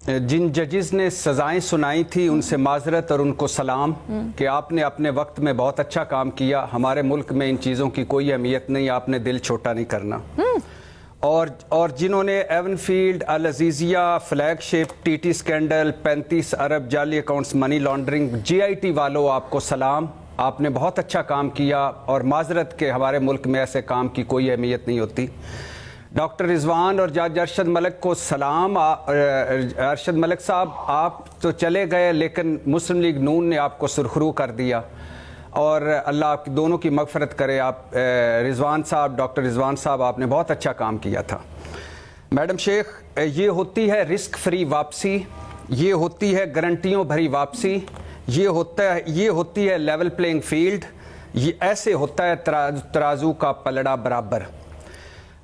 جن ججز نے سزائیں سنائی تھی ان سے معذرت اور ان کو سلام کہ آپ نے اپنے وقت میں بہت اچھا کام کیا. ہمارے ملک میں ان چیزوں کی کوئی اہمیت نہیں, آپ نے دل چھوٹا نہیں کرنا. اور جنہوں نے ایون فیلڈ, العزیزیہ, flagship, T T scandal, 35 ارب جعلی accounts, money laundering, J I T والوں آپ کو سلام. آپ نے بہت اچھا کام کیا اور معذرت کہ ہمارے ملک میں ایسے کام کی کوئی اہمیت نہیں ہوتی. ڈاکٹر رضوان اور جج ارشد ملک کو سلام. ارشد ملک صاحب آپ تو چلے گئے لیکن مسلم لیگ نون نے آپ کو سرخرو کر دیا اور اللہ آپ دونوں کی مغفرت کرے. آپ رضوان صاحب, ڈاکٹر رضوان صاحب, آپ نے بہت اچھا کام کیا تھا. میڈم شیخ, یہ ہوتی ہے رسک فری واپسی, یہ ہوتی ہے گارنٹیوں بھری واپسی, یہ ہوتی ہے لیول پلینگ فیلڈ, یہ ایسے ہوتا ہے ترازو کا پلڑا برابر.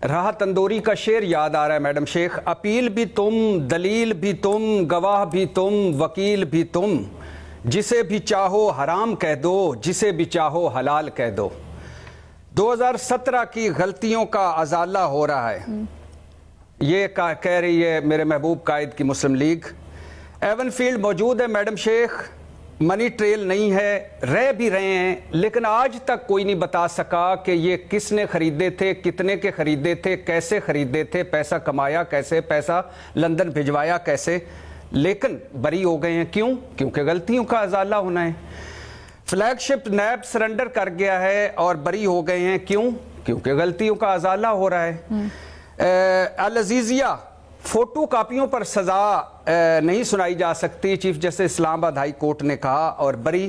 راحہ تندوری کا شعر یاد آ رہا ہے میڈم شیخ. اپیل بھی تم, دلیل بھی تم, گواہ بھی تم, وکیل بھی تم, جسے بھی چاہو حرام کہہ دو, جسے بھی چاہو حلال کہہ دو. 2017 کی غلطیوں کا ازالہ ہو رہا ہے, یہ کہہ رہی ہے میرے محبوب قائد کی مسلم لیگ. ایون فیلڈ موجود ہے میڈم شیخ, منی ٹریل نہیں ہے, رہ بھی رہے ہیں لیکن آج تک کوئی نہیں بتا سکا کہ یہ کس نے خریدے تھے, کتنے کے خریدے تھے, کیسے خریدے تھے, پیسہ کمایا کیسے, پیسہ لندن بھجوایا کیسے. لیکن بری ہو گئے ہیں. کیوں؟ کیونکہ غلطیوں کا ازالہ ہونا ہے. فلیگ شپ نیب سرنڈر کر گیا ہے اور بری ہو گئے ہیں. کیوں؟ کیونکہ غلطیوں کا ازالہ ہو رہا ہے. العزیزیہ, فوٹو کاپیوں پر سزا نہیں سنائی جا سکتی, چیف جسٹس اسلام آباد ہائی کورٹ نے کہا اور بری,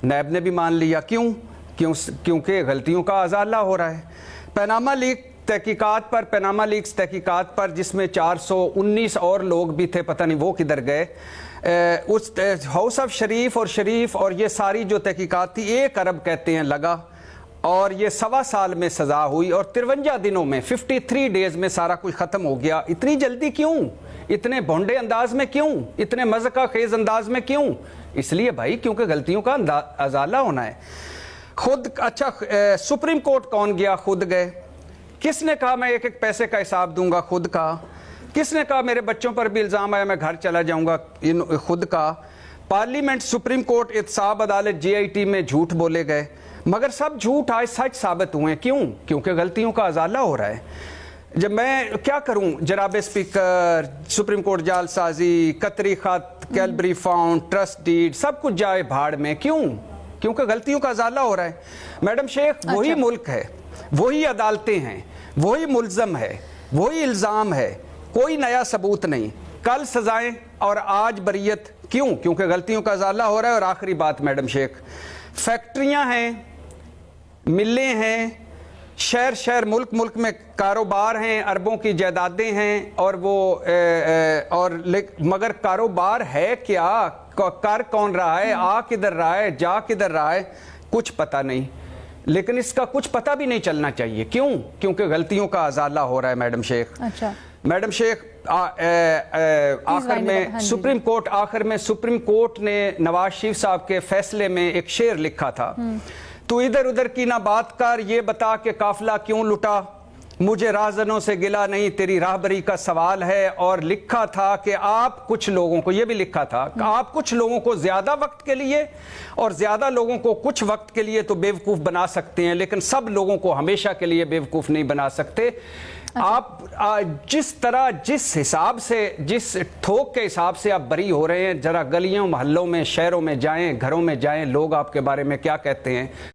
نیب نے بھی مان لیا. کیوں؟ کیونکہ غلطیوں کا ازالہ ہو رہا ہے. پیناما لیکس تحقیقات پر جس میں 419 اور لوگ بھی تھے, پتہ نہیں وہ کدھر گئے. اس ہاؤس آف شریف اور یہ ساری جو تحقیقات تھی 1 ارب کہتے ہیں لگا, اور یہ 1.25 سال میں سزا ہوئی اور 53 دنوں میں 53 ڈیز میں سارا کچھ ختم ہو گیا. اتنی جلدی کیوں؟ اتنے بھونڈے انداز میں کیوں؟ اتنے مذاق خیز انداز میں کیوں؟ اس لیے بھائی کیونکہ غلطیوں کا ازالہ ہونا ہے. اچھا, سپریم کورٹ کون گیا؟ خود گئے. کس نے کہا میں ایک پیسے کا حساب دوں گا؟ خود کہا. کس نے کہا میرے بچوں پر بھی الزام آیا میں گھر چلا جاؤں گا؟ خود کہا. پارلیمنٹ, سپریم کورٹ, احتساب عدالت, جی آئی ٹی میں جھوٹ بولے گئے مگر سب جھوٹ آج سچ ثابت ہوئے. کیوں؟ کیونکہ غلطیوں کا ازالہ ہو رہا ہے. جب میں کیا کروں جناب اسپیکر, سپریم کورٹ جعل سازی, قطری خط, کیلبری فاؤنڈ, ٹرسٹ ڈیڈ, سب کچھ جائے بھاڑ میں. کیوں؟ کیونکہ غلطیوں کا ازالہ ہو رہا ہے. میڈم شیخ, وہی ملک ہے, وہی عدالتیں ہیں, وہی ملزم ہے, وہی الزام ہے, کوئی نیا ثبوت نہیں. کل سزائیں اور آج بریت. کیوں؟ کیونکہ غلطیوں کا ازالہ ہو رہا ہے. اور آخری بات میڈم شیخ, فیکٹریاں ہیں, ملیں ہیں, شہر ملک میں کاروبار ہیں, اربوں کی جائیدادیں ہیں, اور مگر کاروبار ہے کیا؟ کر کون رہا ہے؟ آ کدھر رہا ہے؟ جا کدھر رہا ہے؟ کچھ پتہ نہیں. لیکن اس کا کچھ پتہ بھی نہیں چلنا چاہیے. کیوں؟ کیونکہ غلطیوں کا ازالہ ہو رہا ہے میڈم شیخ. اچھا میڈم شیخ, آخر میں سپریم کورٹ نے نواز شریف صاحب کے فیصلے میں ایک شعر لکھا تھا, تو ادھر ادھر کی نہ بات کر, یہ بتا کہ قافلہ کیوں لٹا, مجھے راہزنوں سے گلہ نہیں, تیری راہبری کا سوال ہے. اور لکھا تھا کہ آپ کچھ لوگوں کو, یہ بھی لکھا تھا کہ آپ کچھ لوگوں کو زیادہ وقت کے لیے اور زیادہ لوگوں کو کچھ وقت کے لیے تو بیوقوف بنا سکتے ہیں, لیکن سب لوگوں کو ہمیشہ کے لیے بیوقوف نہیں بنا سکتے. آپ جس طرح, جس حساب سے, جس تھوک کے حساب سے آپ بری ہو رہے ہیں, ذرا گلیوں محلوں میں, شہروں میں جائیں, گھروں میں جائیں, لوگ آپ کے بارے میں کیا کہتے ہیں.